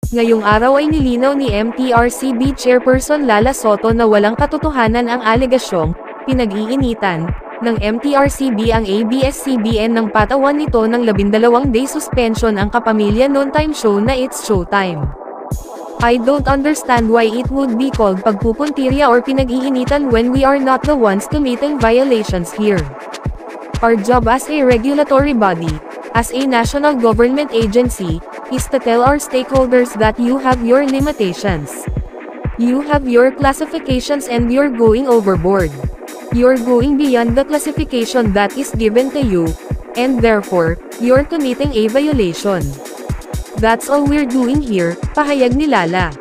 Ngayong araw ay nilinaw ni MTRCB Chairperson Lala Soto na walang katotohanan ang alegasyong pinag-iinitan ng MTRCB ang ABS-CBN ng patawan nito ng 12-day suspension ang kapamilya noontime show na It's Showtime. I don't understand why it would be called pagpupuntirya or pinag-iinitan when we are not the ones committing violations here. Our job as a regulatory body, as a national government agency, is to tell our stakeholders that you have your limitations. You have your classifications and you're going overboard. You're going beyond the classification that is given to you, and therefore, you're committing a violation. That's all we're doing here, pahayag ni Lala.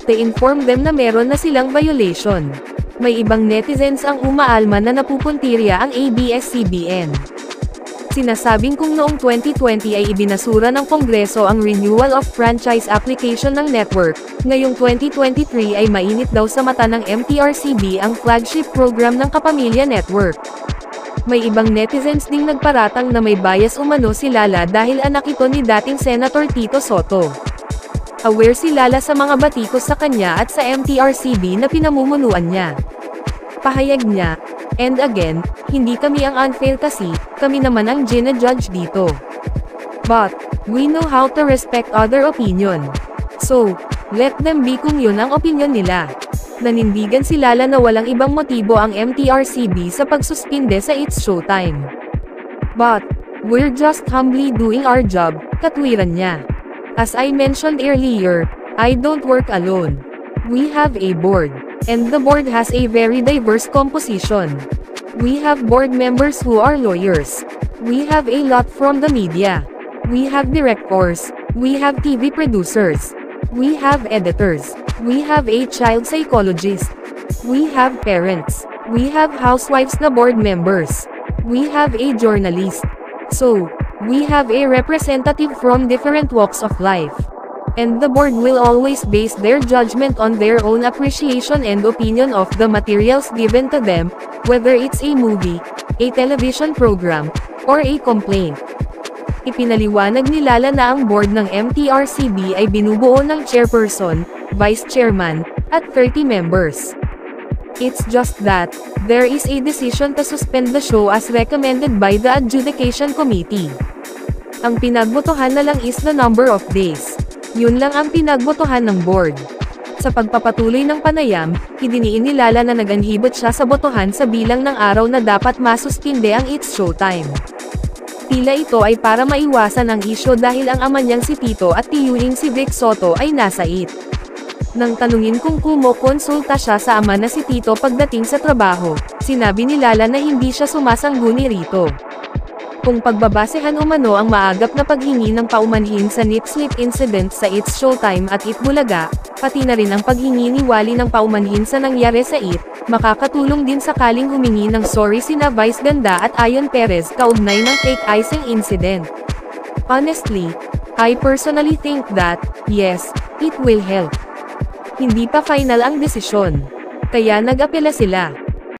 To inform them na meron na silang violation. May ibang netizens ang umaalma na napupuntirya ang ABS-CBN. Sinasabing kung noong 2020 ay ibinasura ng Kongreso ang renewal of franchise application ng network, ngayong 2023 ay mainit daw sa mata ng MTRCB ang flagship program ng Kapamilya Network. May ibang netizens ding nagparatang na may bias umano si Lala dahil anak ito ni dating Senator Tito Sotto. Aware si Lala sa mga batikos sa kanya at sa MTRCB na pinamumunuan niya. Pahayag niya, and again, hindi kami ang unfair kasi, kami naman ang gina-judge dito. But, we know how to respect other opinion. So, let them be kung yun ang opinion nila. Nanindigan si Lala na walang ibang motibo ang MTRCB sa pagsuspinde sa It's Showtime. But, we're just humbly doing our job, katwiran niya. As I mentioned earlier, I don't work alone. We have a board. And the board has a very diverse composition. We have board members who are lawyers. We have a lot from the media. We have directors. We have TV producers. We have editors. We have a child psychologist. We have parents. We have housewives na board members. We have a journalist. So, we have a representative from different walks of life. And the board will always base their judgment on their own appreciation and opinion of the materials given to them, whether it's a movie, a television program, or a complaint. Ipinaliwanag ni Lala na ang board ng MTRCB ay binubuo ng chairperson, vice chairman, at 30 members. It's just that, there is a decision to suspend the show as recommended by the adjudication committee. Ang pinagbotohan na lang is the number of days. Yun lang ang pinagbotohan ng board. Sa pagpapatuloy ng panayam, idiniin ni Lala na naganhibot siya sa botohan sa bilang ng araw na dapat masuspinde ang It's Showtime. Tila ito ay para maiwasan ang isyo dahil ang ama niyang si Tito at tiyuing si Vic Soto ay nasa IT. Nang tanungin kung kumokonsulta siya sa ama na si Tito pagdating sa trabaho, sinabi ni Lala na hindi siya sumasangguni rito. Kung pagbabasehan umano ang maagap na paghingi ng paumanhin sa nip-slip incident sa It's Showtime at Itbulaga, pati na rin ang paghingi ni Wally ng paumanhin sa nangyari sa IT, makakatulong din sakaling humingi ng sorry sina Vice Ganda at Ayon Perez kaugnay ng cake icing incident. Honestly, I personally think that, yes, it will help. Hindi pa final ang desisyon. Kaya nag-apela sila.